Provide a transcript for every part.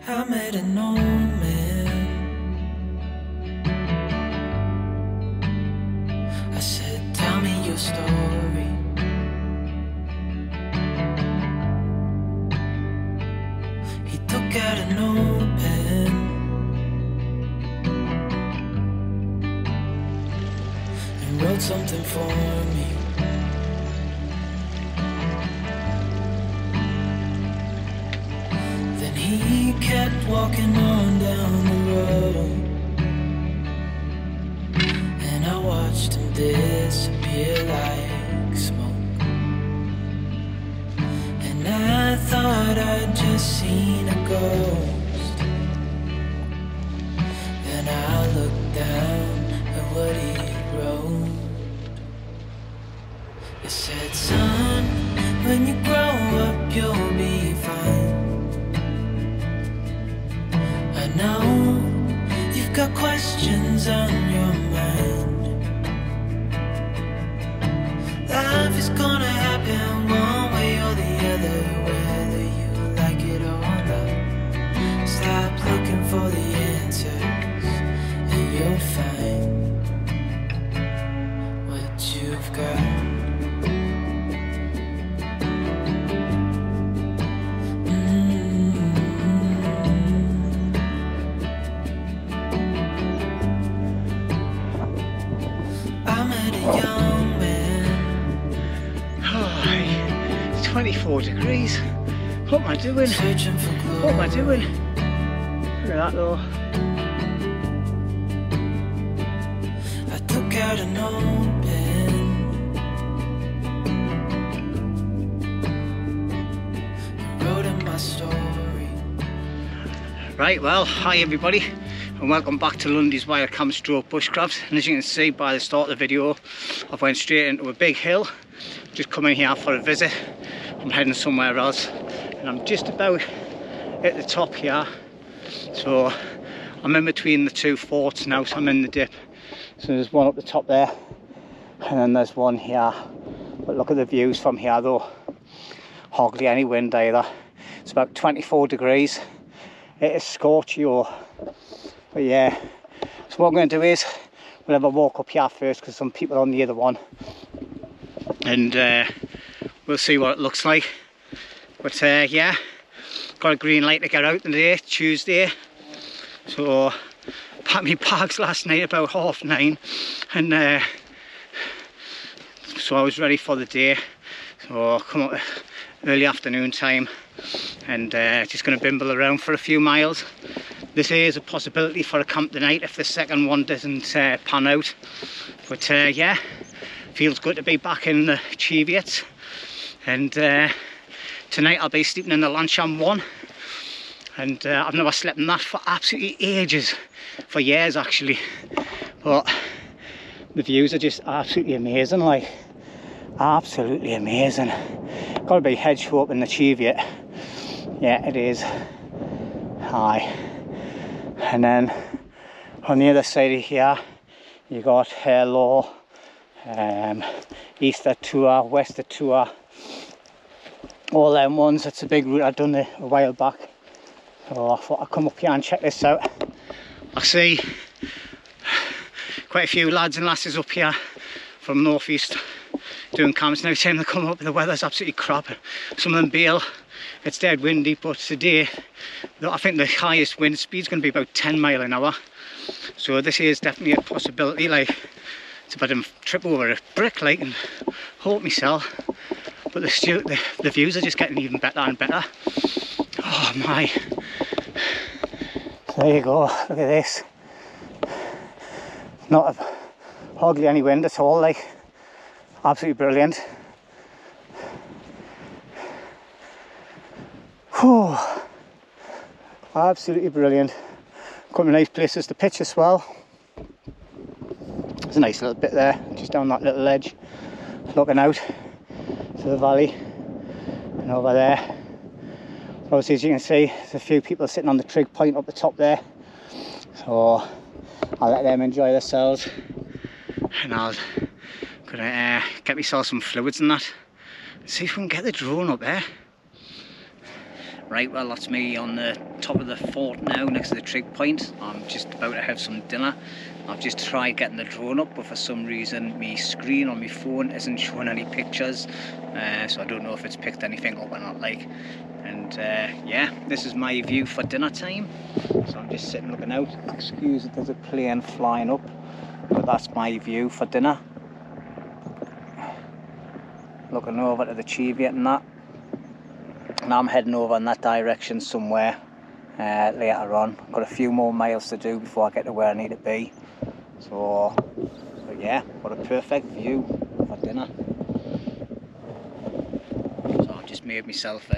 I met an old man. I said, tell me your story. He took out a notepad and wrote something for me. He kept walking on down the road, and I watched him disappear like smoke. And I thought I'd just seen a ghost. Then I looked down at what he wrote. It said, son, when you grow up you'll be fine. I know you've got questions on your mind. Life is gonna happen one way or the other, whether you like it or not. Stop looking for the answers and you'll find what you've got. Young man. Oh, it's 24 degrees. What am I doing? Searching for glory. What am I doing? Look at that though. I took out an old pen and wrote in my story. Right, well, hi everybody, and welcome back to Lundy's Wildcamp Stroke Bushcraft. And as you can see by the start of the video, I've went straight into a big hill, just coming here for a visit. I'm heading somewhere else, and I'm just about at the top here. So I'm in between the two forts now, so I'm in the dip. So there's one up the top there, and then there's one here. But look at the views from here though, hardly any wind either. It's about 24 degrees. It is scorchy, but yeah. So what I'm going to do is we'll have a walk up here first because some people are on the other one, and we'll see what it looks like. But yeah, got a green light to get out today, Tuesday. So packed my bags last night about 9:30, and so I was ready for the day. So I'll come up early afternoon time and just going to bimble around for a few miles. This is a possibility for a camp tonight if the second one doesn't pan out. But yeah, feels good to be back in the cheviot. And tonight I'll be sleeping in the Lanshan one. And I've never slept in that for absolutely ages, for years actually. But the views are just absolutely amazing, like absolutely amazing. Got to be hedge up in the cheviot. Yeah, it is. Hi. And then on the other side of here, you got Hello, Easter Tour, Wester Tour, all them ones. It's a big route I've done a while back. So I thought I'd come up here and check this out. I see quite a few lads and lasses up here from northeast doing camps now, saying they come up, the weather's absolutely crap. Some of them bail, it's dead windy, but today I think the highest wind speed's going to be about 10 miles an hour. So this is definitely a possibility. Like, it's about to trip over a brick, like, and hurt myself. But the views are just getting even better and better. Oh my. So there you go, look at this. Not hardly any wind at all, like, absolutely brilliant. Whew. Absolutely brilliant. Couple of nice places to pitch as well. There's a nice little bit there, just down that little ledge, looking out to the valley, and over there. Obviously, as you can see, there's a few people sitting on the trig point up the top there. So I'll let them enjoy themselves, and I'll gonna get myself some fluids and that. See if we can get the drone up there. Right, well, that's me on the top of the fort now, next to the trig point. I'm just about to have some dinner. I've just tried getting the drone up, but for some reason my screen on my phone isn't showing any pictures, so I don't know if it's picked anything up or not. And yeah, this is my view for dinner time. So I'm just sitting looking out. Excuse it, there's a plane flying up, but that's my view for dinner. Looking over to the cheviot and that. And I'm heading over in that direction somewhere later on. Got a few more miles to do before I get to where I need to be. So yeah, what a perfect view for dinner. So I've just made myself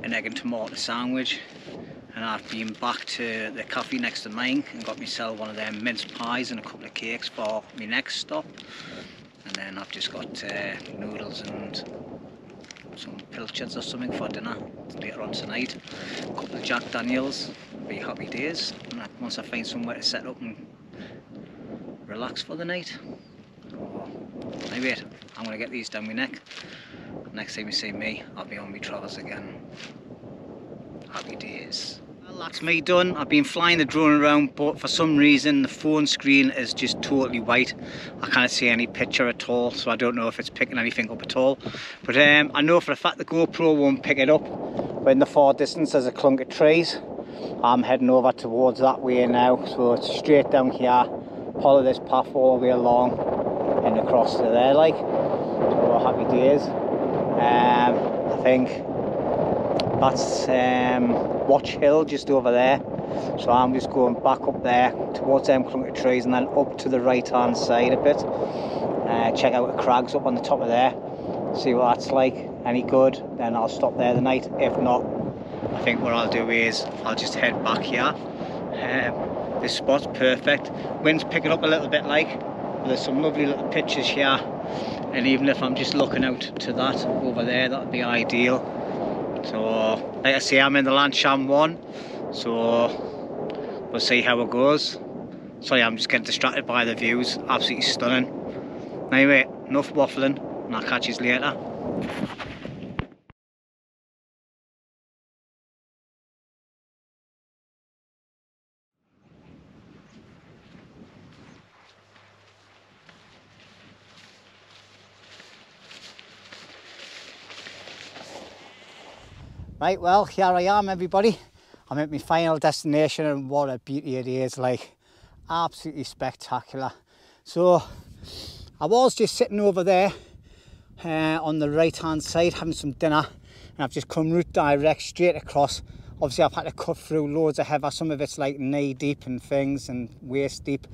an egg and tomato sandwich, and I've been back to the cafe next to mine and got myself one of them mince pies and a couple of cakes for my next stop. And then I've just got noodles and some pilchards or something for dinner later on tonight. A couple of Jack Daniels, be happy days. And once I find somewhere to set up and relax for the night. Anyway, I'm going to get these down my neck. Next time you see me, I'll be on my travels again. Happy days. Well, that's me done. I've been flying the drone around, but for some reason the phone screen is just totally white. I can't see any picture at all, so I don't know if it's picking anything up at all. But I know for a fact the GoPro won't pick it up. But in the far distance there's a clump of trees. I'm heading over towards that way now, so it's straight down here, follow this path all the way along and across to there, like. So happy days. I think that's Watch Hill just over there, so I'm just going back up there towards them clump of trees and then up to the right hand side a bit. Check out the Crags up on the top of there, see what that's like. Any good, then I'll stop there the night. If not, I think what I'll do is I'll just head back here. This spot's perfect. Wind's picking up a little bit, but there's some lovely little pictures here, and even if I'm just looking out to that over there, that'd be ideal. So like I say, I'm in the Lanshan one, so we'll see how it goes. Sorry, I'm just getting distracted by the views. Absolutely stunning. Anyway, enough waffling, and I'll catch you later. Right, well, here I am, everybody. I'm at my final destination, and what a beauty it is, absolutely spectacular. So I was just sitting over there on the right hand side having some dinner, and I've just come route direct straight across. Obviously I've had to cut through loads of heather. Some of it's like knee deep and things, and waist deep.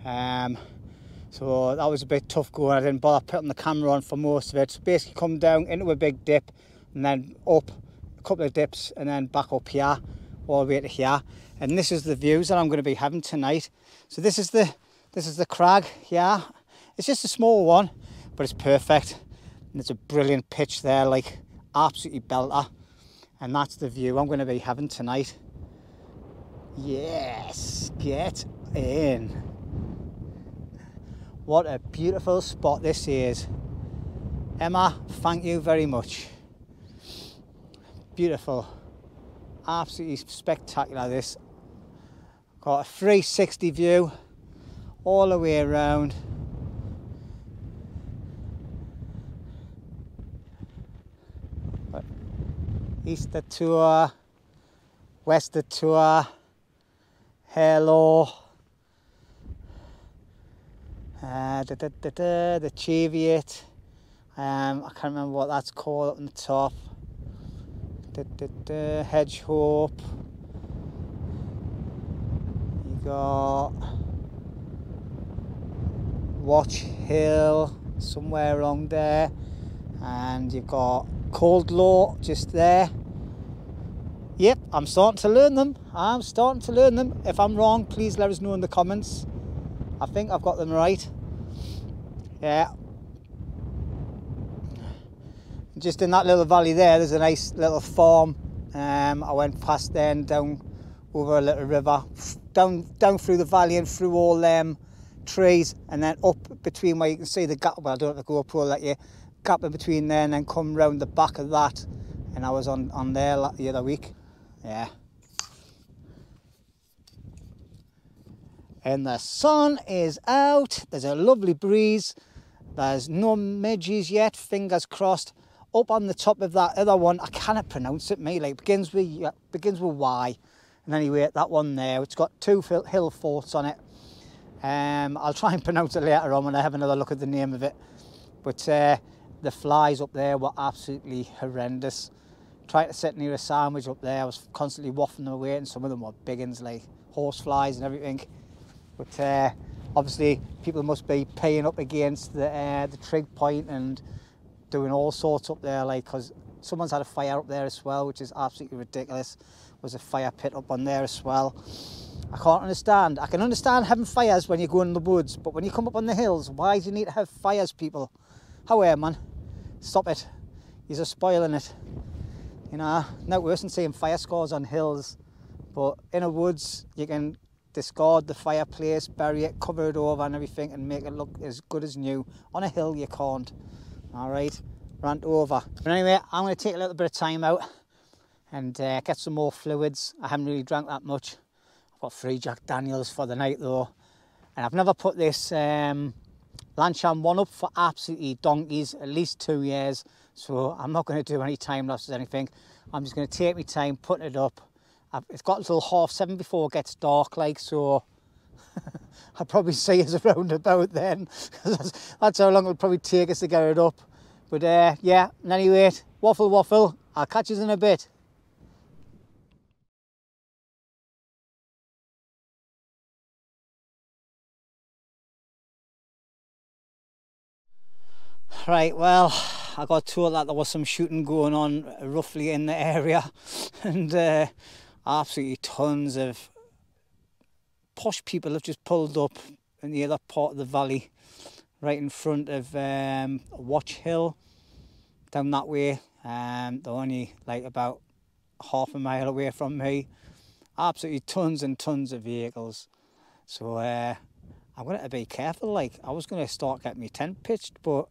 So that was a bit tough going. I didn't bother putting the camera on for most of it. So basically come down into a big dip and then up a couple of dips and then back up here all the way to here. And this is the views that I'm going to be having tonight. So this is the crag here. It's just a small one, but it's perfect. And it's a brilliant pitch there, absolutely belter. And that's the view I'm going to be having tonight. Yes, get in. What a beautiful spot this is. Emma, thank you very much. Beautiful, absolutely spectacular this. Got a 360 view all the way around. East of Tour, West of Tour, hello. The cheviot. I can't remember what that's called up on the top. Hedge Hope. You got Watch Hill somewhere along there, and you've got Cold Law just there. Yep, I'm starting to learn them. If I'm wrong, please let us know in the comments. I think I've got them right. Yeah. Just in that little valley there's a nice little farm. I went past there and down over a little river, down through the valley and through all them trees, and then up between where you can see the gap. Well, I don't have the GoPro let you gap in between there, and then come round the back of that, and and I was on there the other week. Yeah. And the sun is out. There's a lovely breeze. There's no midges yet, fingers crossed. Up on the top of that other one, I cannot pronounce it, mate. Like begins with Y. And anyway, that one there, it's got 2 hill forts on it. I'll try and pronounce it later on when I have another look at the name of it. But the flies up there were absolutely horrendous. Tried to sit near a sandwich up there. I was constantly wafting them away, and some of them were big ones, like horse flies and everything. But obviously people must be paying up against the trig point and doing all sorts up there, like, because someone's had a fire up there as well, which is absolutely ridiculous. There's a fire pit up on there as well. I can't understand. I can understand having fires when you go in the woods, but when you come up on the hills, why do you need to have fires, people? However, man, stop it. You're spoiling it. You know, no worse than seeing fire scores on hills, but in a woods you can discard the fireplace, bury it, cover it over and everything, and make it look as good as new. On a hill you can't. All right, rant over. But anyway, I'm going to take a little bit of time out and get some more fluids. I haven't really drank that much. I've got 3 Jack Daniels for the night though, and I've never put this Lanshan one up for absolutely donkeys, at least 2 years. So I'm not going to do any time lapses or anything. I'm just going to take my time putting it up. It's got until 7:30 before it gets dark, like, so I'll probably see us around about then. That's how long it'll probably take us to get it up. But yeah, and anyway, waffle. I'll catch you in a bit. Right, well, I got told that there was some shooting going on roughly in the area, and absolutely tons of posh people have just pulled up in the other part of the valley, right in front of Watch Hill, down that way. They're only like about half a mile away from me. Absolutely tons and tons of vehicles. So I'm going to be careful. Like, I was going to start getting my tent pitched, but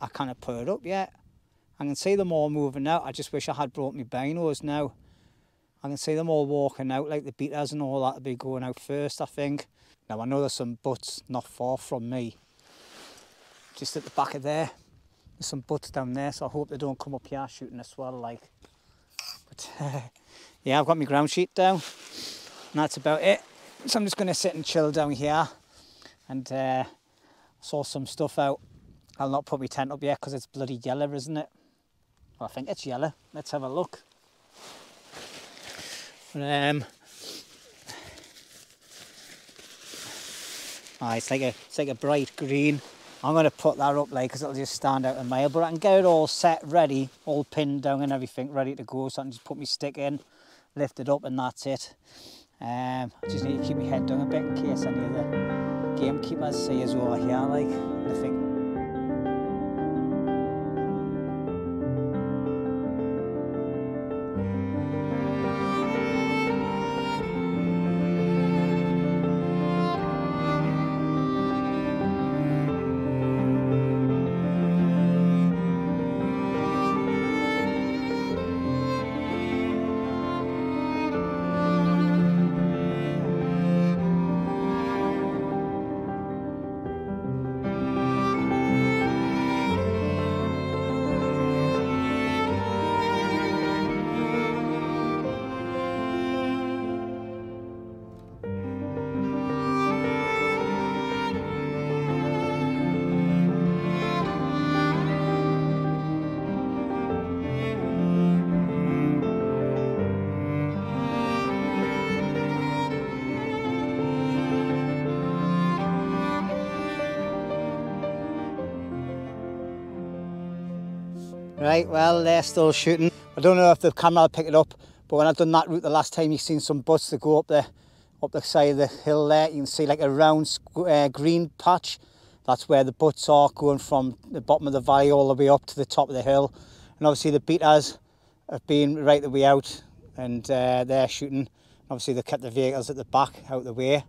I can't put it up yet. I can see them all moving out. I just wish I had brought my binos now. I can see them all walking out, like the beaters and all that will be going out first, I think. Now I know there's some butts not far from me. Just at the back of there. There's some butts down there, so I hope they don't come up here shooting as well, like. But yeah, I've got my ground sheet down, and that's about it. So I'm just going to sit and chill down here and sort some stuff out. I'll not put my tent up yet because it's bloody yellow, isn't it? Well, I think it's yellow. Let's have a look. It's like a bright green. I'm going to put that up, like, because it'll just stand out a mile. But I can get it all set, ready, all pinned down and everything, ready to go. So I can just put my stick in, lift it up, and that's it. I just need to keep my head down a bit in case any of the gamekeepers see us over here, like, I think. Right, well, they're still shooting. I don't know if the camera will pick it up, but when I've done that route the last time, you've seen some butts that go up the side of the hill there. You can see like a round green patch. That's where the butts are, going from the bottom of the valley all the way up to the top of the hill. And obviously the beaters have been right the way out, and they're shooting. Obviously they've kept the vehicles at the back out the way.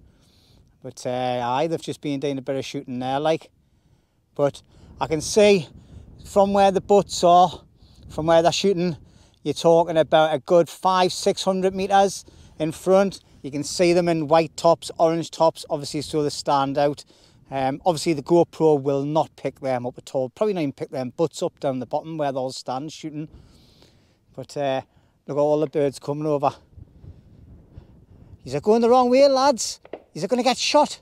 But aye, they've just been doing a bit of shooting there, like. But I can see from where the butts are, from where they're shooting, you're talking about a good 500-600 metres in front. You can see them in white tops, orange tops, obviously, so they stand out. Obviously the GoPro will not pick them up at all. Probably not even pick them butts up down the bottom where they'll stand shooting. But look at all the birds coming over. You're going the wrong way, lads. You're going to get shot.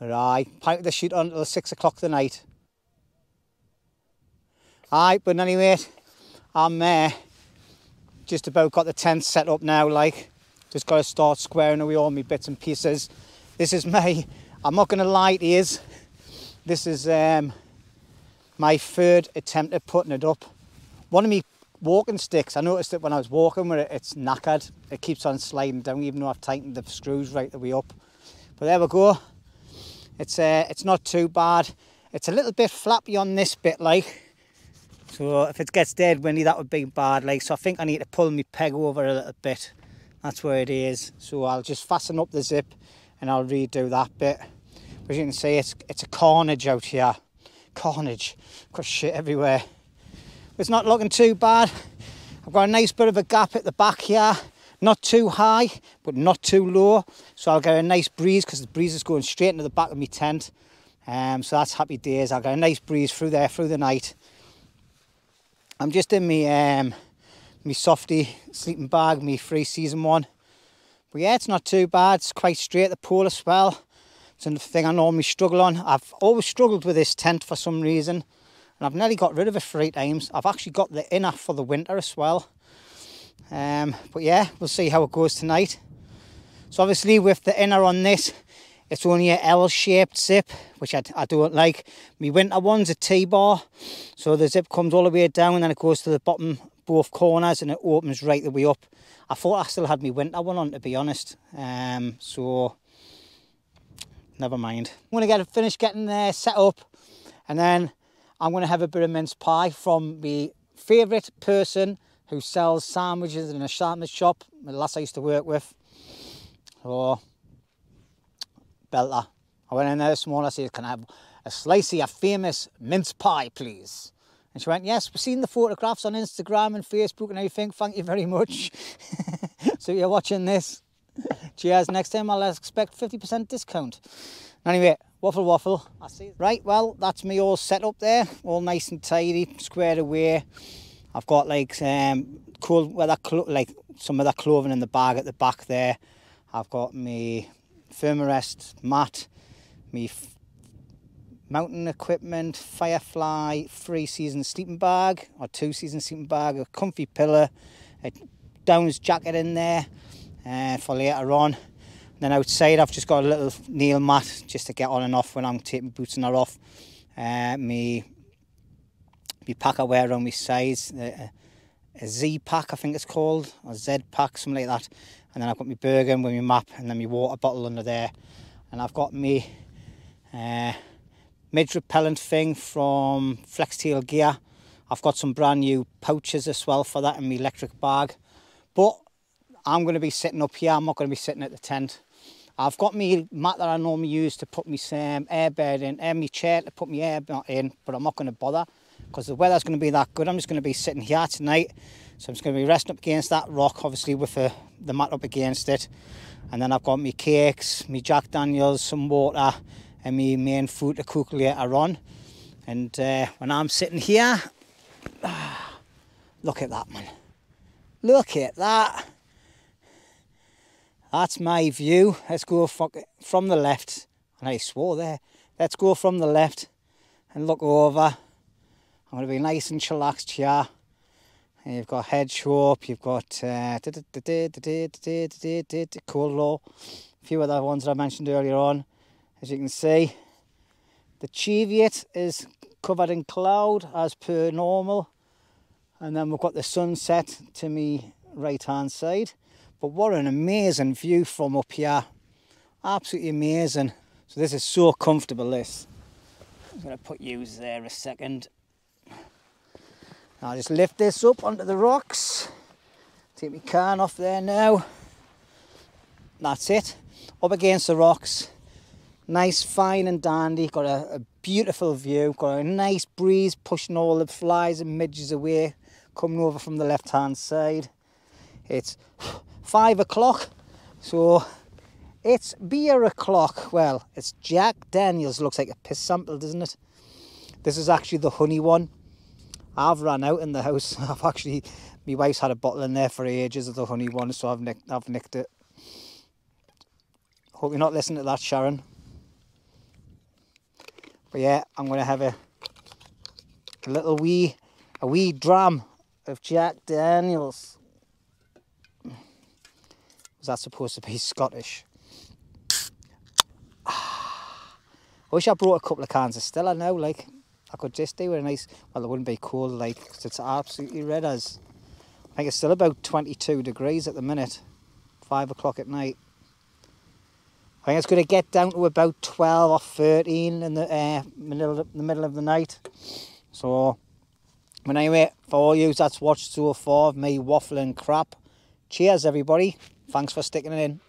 But aye, planning to shoot until 6 o'clock tonight. Aye, but anyway, I'm just about got the tent set up now, like. Just got to start squaring away all my bits and pieces. This is I'm not going to lie to you, this is my third attempt at putting it up. One of me walking sticks, I noticed that when I was walking with it, it's knackered. It keeps on sliding down even though I've tightened the screws right the way up. But there we go. It's not too bad. It's a little bit flappy on this bit, like. So if it gets dead windy, that would be bad, like. So I think I need to pull my peg over a little bit. That's where it is. So I'll just fasten up the zip and I'll redo that bit. But as you can see, it's a carnage out here. Carnage. Got shit everywhere. It's not looking too bad. I've got a nice bit of a gap at the back here. Not too high, but not too low. So I'll get a nice breeze because the breeze is going straight into the back of my tent. So that's happy days. I'll get a nice breeze through there through the night. I'm just in my my softy sleeping bag, my free season one. But yeah, it's not too bad. It's quite straight, the pole as well. It's another thing I normally struggle on. I've always struggled with this tent for some reason. And I've nearly got rid of it 3 times. I've actually got the inner for the winter as well. But yeah, we'll see how it goes tonight. So obviously with the inner on this, it's only a L-shaped zip, which I don't like. My winter one's a T-bar. So the zip comes all the way down and then it goes to the bottom, both corners, and it opens right the way up. I thought I still had my winter one on, to be honest. So never mind. I'm going to finish getting set up, and then I'm going to have a bit of mince pie from my favourite person who sells sandwiches in a sandwich shop, the lass I used to work with. So, belter. I went in there this morning, I said, can I have a slice of your famous mince pie, please? And she went, yes, we've seen the photographs on Instagram and Facebook and everything, thank you very much. So you're watching this. Cheers, next time I'll expect 50% discount. Anyway, waffle, I see. Right, well, that's me all set up there, all nice and tidy, squared away. I've got like cold weather, like some of that clothing in the bag at the back there. I've got my Thermarest mat, my mountain equipment, Firefly 3-season sleeping bag or 2-season sleeping bag, a comfy pillow, a Downs jacket in there for later on. And then outside I've just got a little nail mat just to get on and off when I'm taking boots and that off. Me pack I wear around my sides, a Z pack I think it's called, or Z pack, something like that. And then I've got my Bergen with my map and then my water bottle under there. And I've got my midge repellent thing from Flextail Gear. I've got some brand new pouches as well for that in my electric bag. But I'm going to be sitting up here, I'm not going to be sitting at the tent. I've got my mat that I normally use to put my airbed in, and my chair to put my air in, but I'm not going to bother because the weather's going to be that good. I'm just going to be sitting here tonight. So I'm just going to be resting up against that rock, obviously with the mat up against it. And then I've got my cakes, my Jack Daniels, some water, and my main food to cook later on. And when I'm sitting here, look at that, man. Look at that. That's my view. Let's go from the left. And I swore there. Let's go from the left and look over. I'm going to be nice and chillaxed here. And you've got Hedgehop, you've got Cold, a few other ones that I mentioned earlier on. As you can see, the cheviot is covered in cloud as per normal. And then we've got the sunset to me right hand side. But what an amazing view from up here. Absolutely amazing. So this is so comfortable, this. I'm going to put you there a second. I'll just lift this up onto the rocks. Take my can off there now. That's it. Up against the rocks. Nice, fine and dandy. Got a beautiful view. Got a nice breeze pushing all the flies and midges away, coming over from the left hand side. It's 5 o'clock, so it's beer o'clock. Well, it's Jack Daniels. Looks like a piss sample, doesn't it? This is actually the honey one. I've run out in the house. My wife's had a bottle in there for ages of the honey one, so I've nicked it. Hope you're not listening to that, Sharon. But yeah, I'm going to have a wee dram of Jack Daniels. Was that supposed to be Scottish? I wish I brought a couple of cans of Stella now, like, I could just do with a nice, well, it wouldn't be cold, like, because it's absolutely red as. I think it's still about 22 degrees at the minute, 5 o'clock at night. I think it's going to get down to about 12 or 13 in the middle of the night. So, but anyway, for all you that's watched so far of me waffling crap, cheers everybody. Thanks for sticking it in.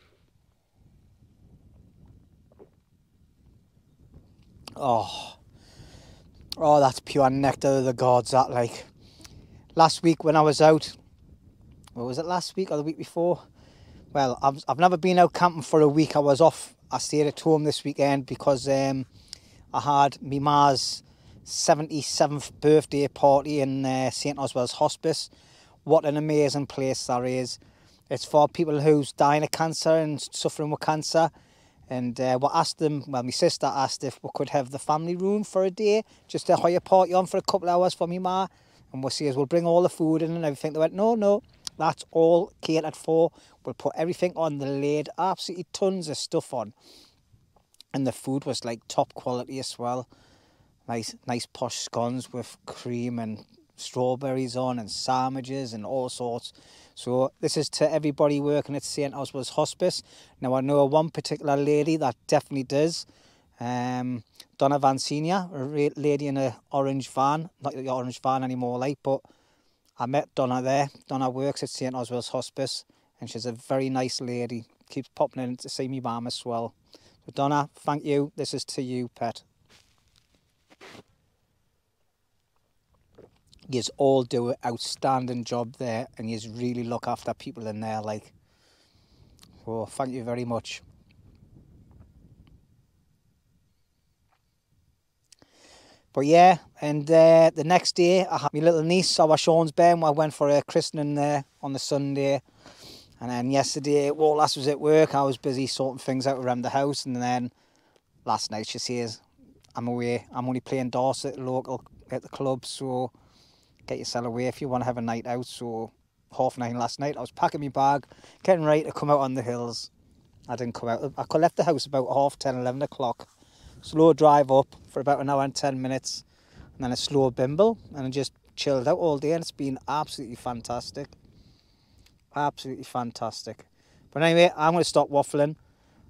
Oh, that's pure nectar of the gods, that, like. Last week when I was out, what was it, last week or the week before? Well, I've never been out camping for a week. I was off. I stayed at home this weekend because I had my ma's 77th birthday party in St. Oswald's Hospice. What an amazing place that is. It's for people who's dying of cancer and suffering with cancer. And we asked them, well, my sister asked if we could have the family room for a day, just to hire a party on for a couple of hours for me ma. And we'll see as we'll bring all the food in and everything. They went, no, that's all catered for. We'll put everything on the lid, absolutely tons of stuff on. And the food was like top quality as well. Nice posh scones with cream and strawberries on and sandwiches and all sorts. So this is to everybody working at St. Oswald's Hospice. Now I know one particular lady that definitely does. Donna Van Senior, a lady in a orange van. Not the orange van anymore, like, but I met Donna there. Donna works at St. Oswald's Hospice and she's a very nice lady. Keeps popping in to see me mum as well. So Donna, thank you. This is to you, pet. Yous all do an outstanding job there and yous really look after people in there, like. So thank you very much. But yeah, and the next day I had my little niece, our Sean's Ben. I went for a christening there on the Sunday. And then yesterday, well, last was at work. I was busy sorting things out around the house. And then last night she says, I'm away. I'm only playing darts at the club, so get yourself away if you want to have a night out. So 9:30 last night, I was packing my bag, getting ready to come out on the hills. I didn't come out. I left the house about 10:30, 11 o'clock. Slow drive up for about an hour and 10 minutes. And then a slow bimble. And I just chilled out all day. And it's been absolutely fantastic. Absolutely fantastic. But anyway, I'm going to stop waffling.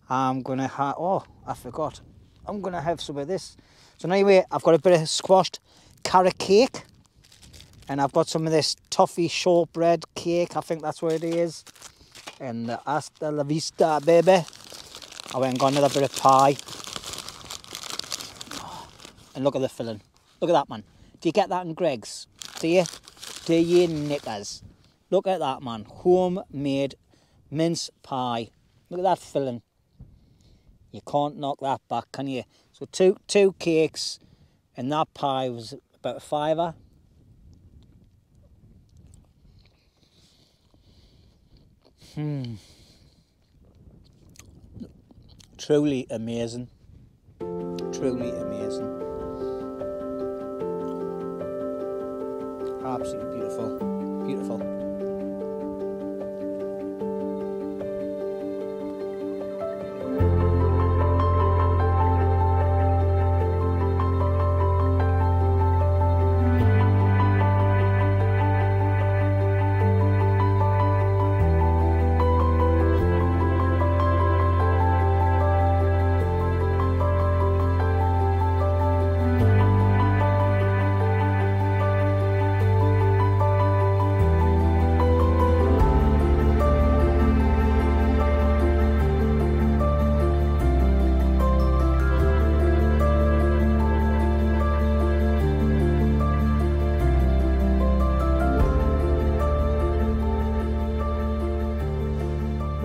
I'm going to have... Oh, I forgot. I'm going to have some of this. So anyway, I've got a bit of squashed carrot cake. And I've got some of this toffee shortbread cake. I think that's what it is. And hasta la vista, baby. I went and got another bit of pie. And look at the filling. Look at that, man. Do you get that in Crags? Do you? Do you, knickers? Look at that, man. Homemade mince pie. Look at that filling. You can't knock that back, can you? So two cakes, and that pie was about £5. Truly amazing. Truly amazing. Absolutely beautiful. Beautiful.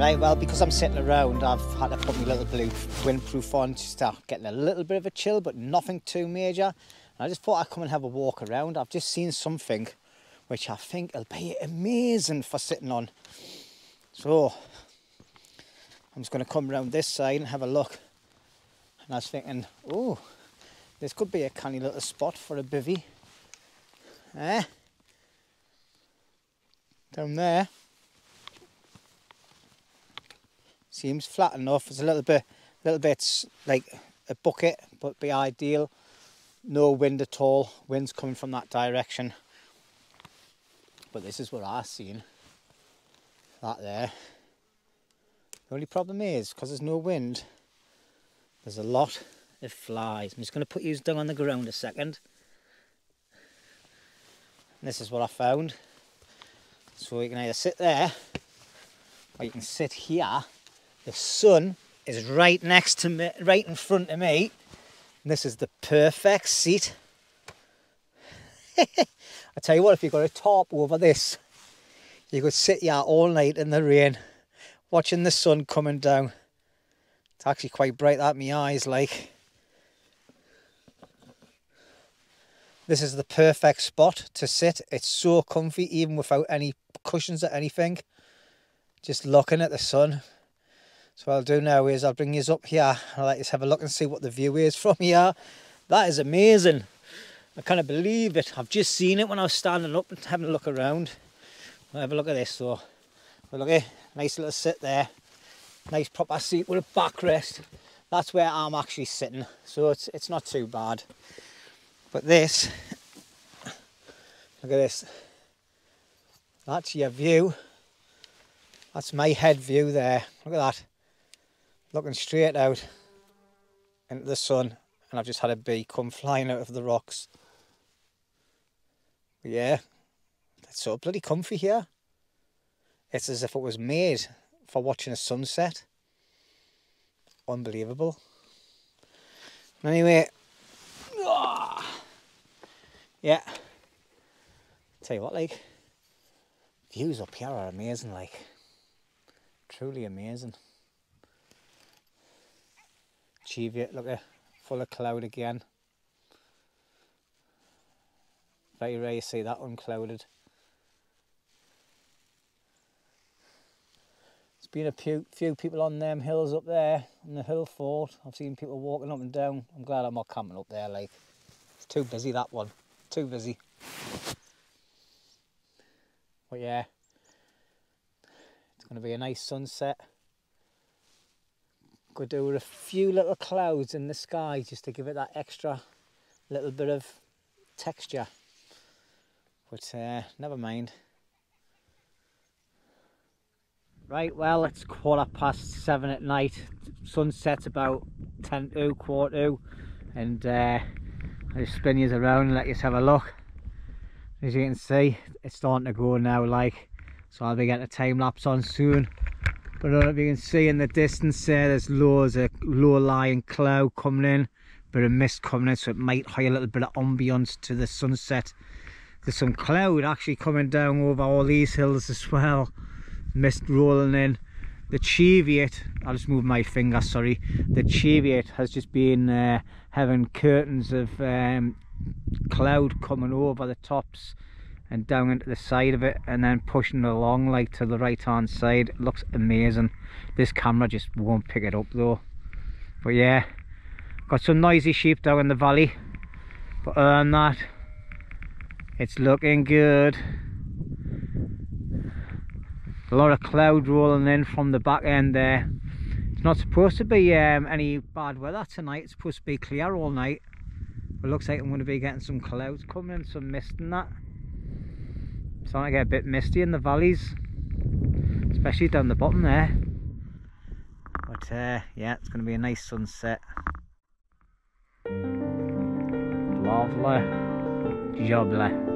Right, well, because I'm sitting around, I've had to put my little blue windproof on to start getting a little bit of a chill, but nothing too major. And I just thought I'd come and have a walk around. I've just seen something which I think will be amazing for sitting on. So I'm just going to come around this side and have a look. And I was thinking, oh, this could be a canny little spot for a bivvy. Down there. Seems flat enough. It's a little bit like a bucket, but be ideal. No wind at all. Wind's coming from that direction. But this is what I've seen. That there. The only problem is, because there's no wind, there's a lot of flies. I'm just going to put you down on the ground a second. And this is what I found. So you can either sit there, or you can sit here. The sun is right next to me, right in front of me. And this is the perfect seat. I tell you what, if you've got a tarp over this, you could sit here all night in the rain, watching the sun coming down. It's actually quite bright, that my eyes like. This is the perfect spot to sit. It's so comfy, even without any cushions or anything. Just looking at the sun. So what I'll do now is I'll bring you up here. I'll let you have a look and see what the view is from here. That is amazing. I can't believe it. I've just seen it when I was standing up and having a look around. I'll have a look at this though. Well, look at nice little sit there. Nice proper seat with a backrest. That's where I'm actually sitting. So it's not too bad. But this, look at this. That's your view. That's my head view there. Look at that. Looking straight out into the sun, and I've just had a bee come flying out of the rocks. But yeah, it's so bloody comfy here. It's as if it was made for watching a sunset. Unbelievable. Anyway, yeah. Tell you what, like, views up here are amazing, like, truly amazing. Cheviot, look at, full of cloud again. Very rare you see that unclouded. There's been a few people on them hills up there, on the hill fort. I've seen people walking up and down. I'm glad I'm not camping up there, like. It's too busy, that one. Too busy. But yeah, it's going to be a nice sunset. Could do with a few little clouds in the sky just to give it that extra little bit of texture. But never mind. Right, well, it's 7:15 at night. Sunset's about 10 to, quarter to. And I just spin you around and let you have a look. As you can see, it's starting to go now, like. So I'll be getting a time lapse on soon. But I don't know if you can see in the distance there, there's loads of low-lying cloud coming in, bit of mist coming in, so it might hide a little bit of ambience to the sunset. There's some cloud actually coming down over all these hills as well. Mist rolling in. The cheviot, I'll just move my finger, sorry. The cheviot has just been having curtains of cloud coming over the tops and down into the side of it, and then pushing it along like to the right hand side. It looks amazing. This camera just won't pick it up though. But yeah, got some noisy sheep down in the valley, but other than that, it's looking good. A lot of cloud rolling in from the back end there. It's not supposed to be any bad weather tonight. It's supposed to be clear all night, but it looks like I'm going to be getting some clouds coming in, some mist and that. It's starting to get a bit misty in the valleys, especially down the bottom there. But yeah, it's going to be a nice sunset. Lovely. Jobly.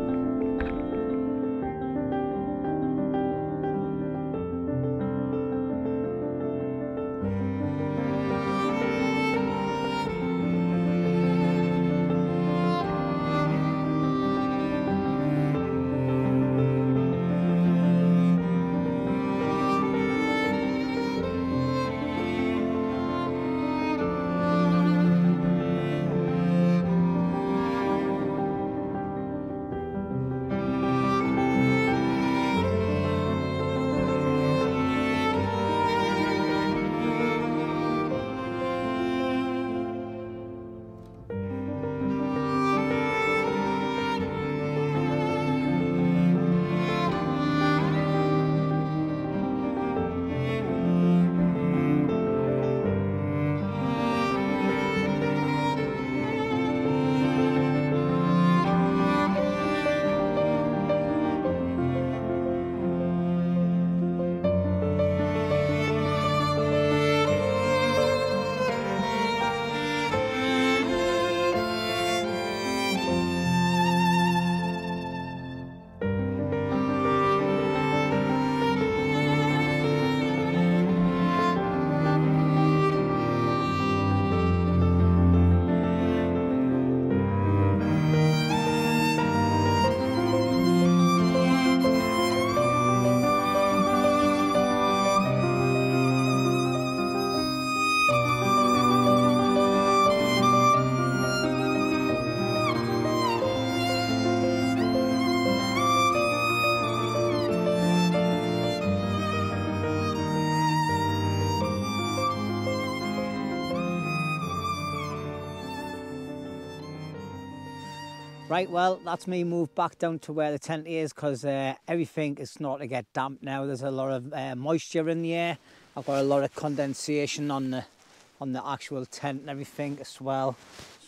Right, well, that's me moved back down to where the tent is, because everything is starting to get damp now. There's a lot of moisture in the air. I've got a lot of condensation on the actual tent and everything as well.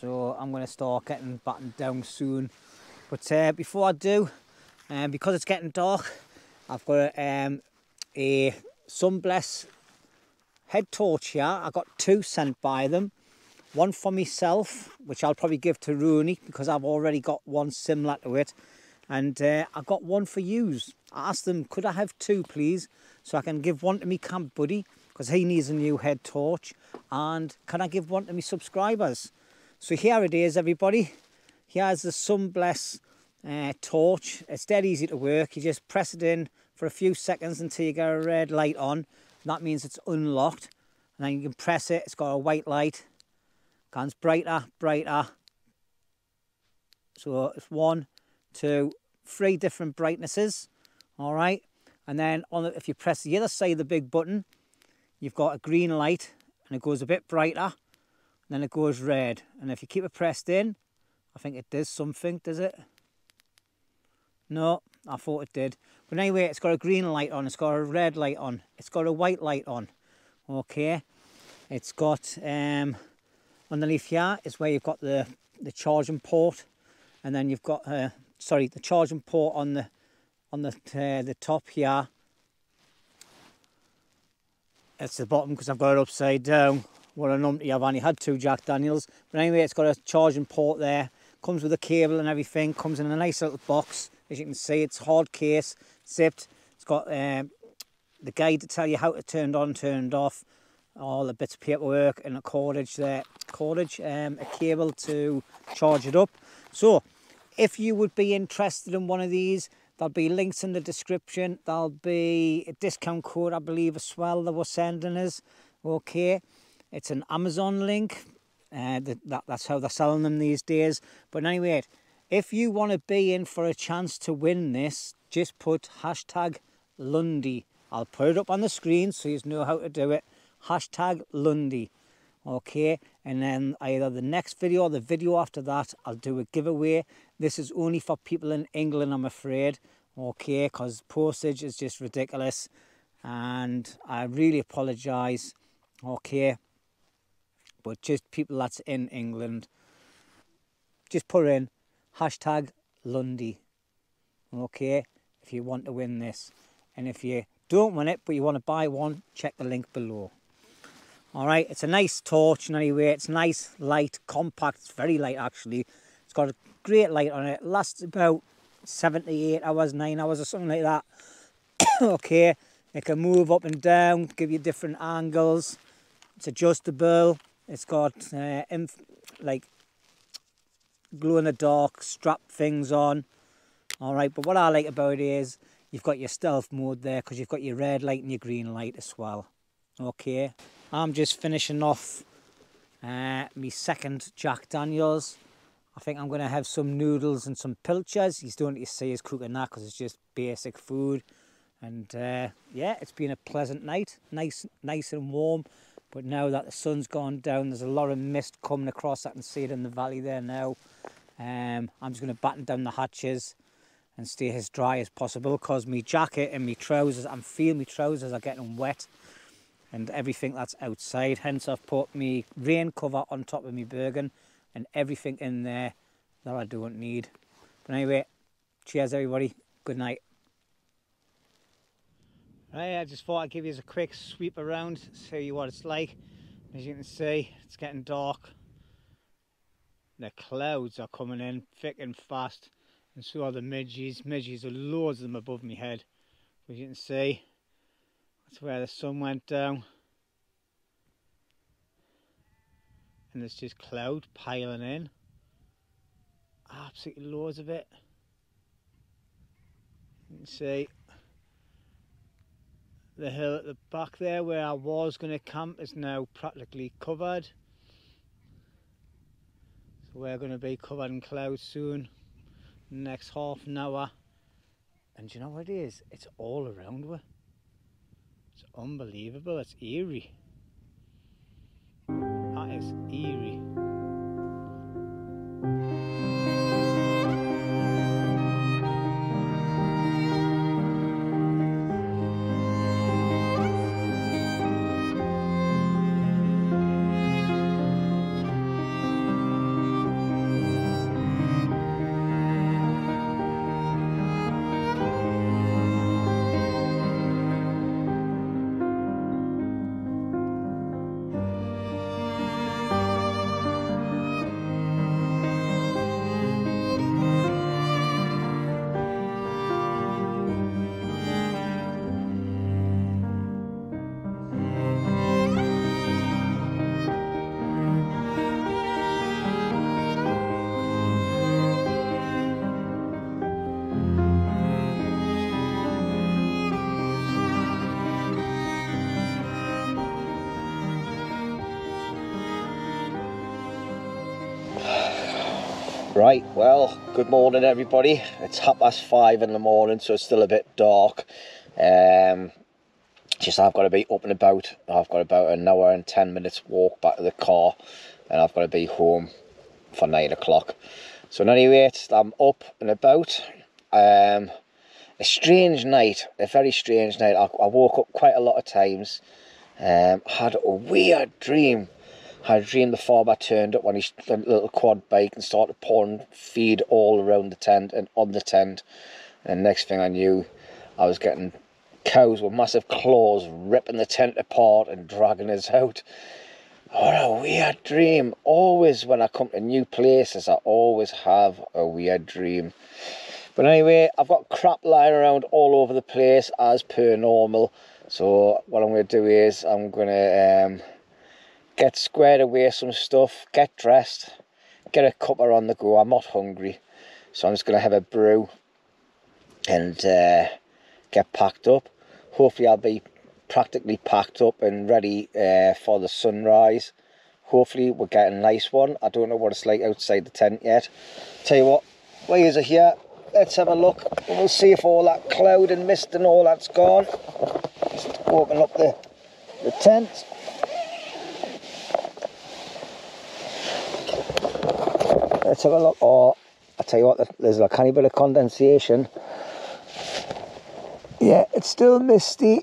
So I'm going to start getting battened down soon. But before I do, because it's getting dark, I've got a Sunbless head torch here. I got 2 sent by them. One for myself, which I'll probably give to Rooney because I've already got one similar to it. And I got one for yous. I asked them, could I have 2 please? So I can give one to me camp buddy because he needs a new head torch. And can I give one to me subscribers? So here it is, everybody. Here's the Sunbless torch. It's dead easy to work. You just press it in for a few seconds until you get a red light on. That means it's unlocked. And then you can press it. It's got a white light. Goes brighter, brighter. So it's 1, 2, 3 different brightnesses. All right. And then if you press the other side of the big button, you've got a green light and it goes a bit brighter. And then it goes red. And if you keep it pressed in, I think it does something, does it? No, I thought it did. But anyway, it's got a green light on. It's got a red light on. It's got a white light on. Okay. It's got... underneath here is where you've got the charging port, and then you've got the charging port on the top here. It's the bottom because I've got it upside down. What a numpty, I've only had 2 Jack Daniels. But anyway, it's got a charging port there. Comes with a cable and everything. Comes in a nice little box. As you can see, it's hard case, zipped. It's got the guide to tell you how to turn it on, turn it off. All the bits of paperwork and a cordage there. A cable to charge it up. So if you would be interested in one of these, there'll be links in the description. There'll be a discount code, I believe, as well that we're sending us. Okay, it's an Amazon link. That's how they're selling them these days. But anyway, if you want to be in for a chance to win this, just put hashtag Lundy. I'll put it up on the screen so you know how to do it. Hashtag Lundy. Okay, and then either the next video or the video after that, I'll do a giveaway. This is only for people in England, I'm afraid. Okay, because postage is just ridiculous. And I really apologise. Okay, but just people that's in England, just put in hashtag Lundy. Okay, if you want to win this. And if you don't win it, but you want to buy one, check the link below. Alright, it's a nice torch anyway. It's nice, light, compact. It's very light actually. It's got a great light on it. It lasts about 7 to 8 hours, 9 hours or something like that. Okay, it can move up and down, give you different angles. It's adjustable. It's got like glow-in-the-dark strap things on. Alright, but what I like about it is you've got your stealth mode there because you've got your red light and your green light as well. Okay, I'm just finishing off my second Jack Daniels. I think I'm going to have some noodles and some pilchards. You don't need to see us cooking that because it's just basic food. And yeah, it's been a pleasant night, nice and warm. But now that the sun's gone down, there's a lot of mist coming across. I can see it in the valley there now. I'm just going to batten down the hatches and stay as dry as possible because my jacket and my trousers, I'm feeling my trousers are getting wet. And everything that's outside. Hence I've put my rain cover on top of my Bergen and everything in there that I don't need. But anyway, cheers everybody. Good night. Right, I just thought I'd give you a quick sweep around, show you what it's like. As you can see, it's getting dark. The clouds are coming in thick and fast. And so are the midges. Midges are loads of them above my head. As you can see, that's where the sun went down. And there's just cloud piling in. Absolutely loads of it. You can see the hill at the back there where I was going to camp is now practically covered. So we're going to be covered in clouds soon. Next half an hour. And do you know what it is? It's all around us. It's unbelievable. It's eerie. That is eerie. Right, well, good morning everybody. It's 5:30 in the morning, so it's still a bit dark. Just I've got to be up and about. I've got about an hour and 10 minutes walk back to the car, and I've got to be home for 9 o'clock. So anyway, I'm up and about. A strange night, a very strange night. I woke up quite a lot of times. Had a weird dream. I dreamed the farmer turned up on his little quad bike and started pouring feed all around the tent and on the tent. And next thing I knew, I was getting cows with massive claws ripping the tent apart and dragging us out. What a weird dream. Always when I come to new places, I always have a weird dream. But anyway, I've got crap lying around all over the place as per normal. So what I'm going to do is I'm going to get squared away some stuff, get dressed, get a cuppa on the go. I'm not hungry, so I'm just going to have a brew and get packed up. Hopefully I'll be practically packed up and ready for the sunrise. Hopefully we'll get a nice one. I don't know what it's like outside the tent yet. Tell you what, while you're here, let's have a look and we'll see if all that cloud and mist and all that's gone. Just open up the tent. Let's have a look. Oh, I tell you what, there's a tiny bit of condensation. Yeah, it's still misty,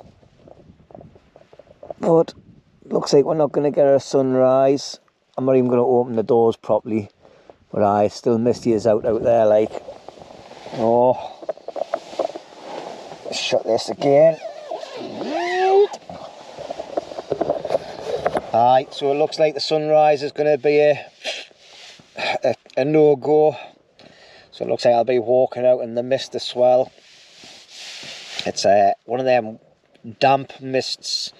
but looks like we're not going to get a sunrise. I'm not even going to open the doors properly, but it's still misty as out there, like. Oh, let's shut this again. Alright, so it looks like the sunrise is going to be a no-go. So it looks like I'll be walking out in the mist as well. It's one of them damp mists,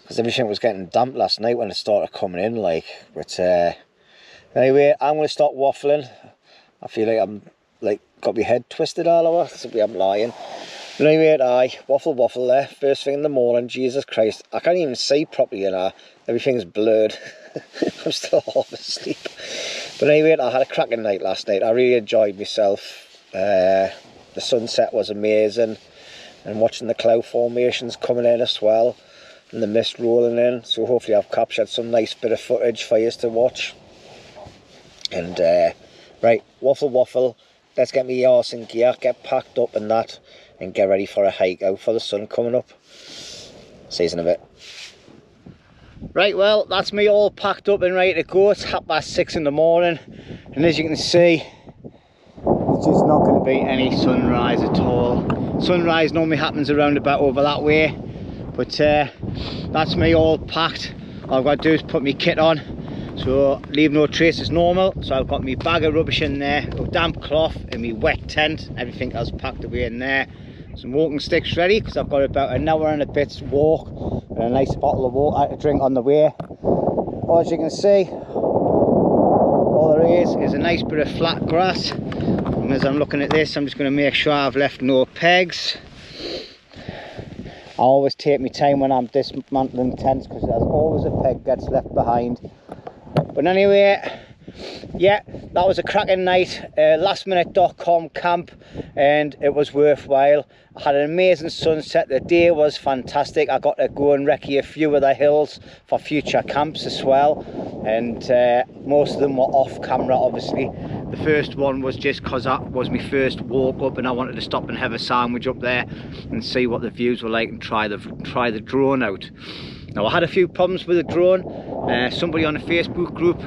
because everything was getting damp last night when it started coming in, like. But anyway, I'm going to stop waffling. I feel like I'm got my head twisted all over, so I'm lying. But anyway, waffle there, first thing in the morning. Jesus Christ, I can't even see properly, you know. Everything's blurred. I'm still half asleep. But anyway, I had a cracking night last night. I really enjoyed myself. The sunset was amazing, and watching the cloud formations coming in as well, and the mist rolling in. So hopefully I've captured some nice bit of footage for you to watch. And right, waffle. Let's get me arse in gear, get packed up and that, and get ready for a hike out for the sun coming up. See you in a bit. Right, well, that's me all packed up and ready to go. It's 6:30 in the morning, and as you can see, there's just not going to be any sunrise at all. Sunrise normally happens around about over that way, but that's me all packed. All I've got to do is put my kit on, so leave no trace as normal. So I've got my bag of rubbish in there, a damp cloth and my wet tent, everything else packed away in there. Some walking sticks ready, because I've got about an hour and a bit's walk, and a nice bottle of water to drink on the way. As you can see, all there is a nice bit of flat grass. And as I'm looking at this, I'm just going to make sure I've left no pegs. I always take my time when I'm dismantling tents, because there's always a peg gets left behind. But anyway, yeah, that was a cracking night. Lastminute.com camp, and it was worthwhile. I had an amazing sunset. The day was fantastic. I got to go and recce a few of the hills for future camps as well, and most of them were off camera, obviously. The first one was just because that was my first walk up, and I wanted to stop and have a sandwich up there and see what the views were like and try the drone out. Now, I had a few problems with the drone. Somebody on a Facebook group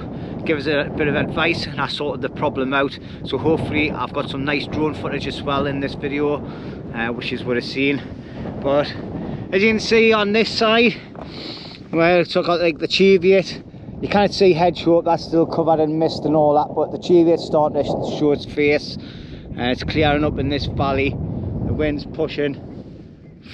gave us a bit of advice, and I sorted the problem out. So hopefully I've got some nice drone footage as well in this video, which is what I've seen. But as you can see on this side, well, it's got like the cheviot. You can't see hedgehog, that's still covered in mist and all that, but the cheviot's starting to show its face. It's clearing up in this valley. The wind's pushing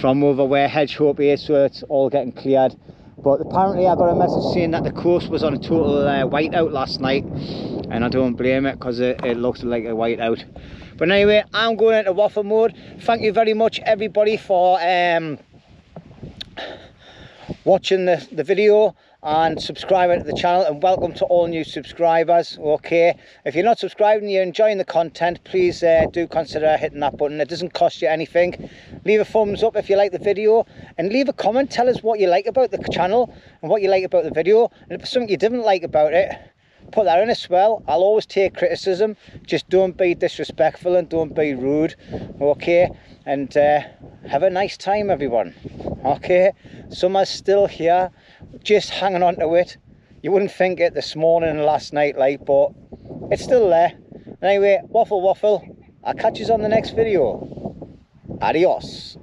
from over where hedgehog is, so it's all getting cleared. But apparently I got a message saying that the coast was on a total whiteout last night, and I don't blame it, because it looks like a whiteout. But anyway, I'm going into waffle mode. Thank you very much everybody for watching the video. and subscribing to the channel, and welcome to all new subscribers. Okay, if you're not subscribed and you're enjoying the content, please do consider hitting that button. It doesn't cost you anything. Leave a thumbs up if you like the video, and leave a comment. Tell us what you like about the channel and what you like about the video, and if there's something you didn't like about it, put that in as well. I'll always take criticism. Just don't be disrespectful and don't be rude. Okay, and have a nice time, everyone. Okay, summer's still here, just hanging on to it. You wouldn't think it this morning and last night, like, but it's still there. Anyway, waffle. I'll catch you on the next video. Adios.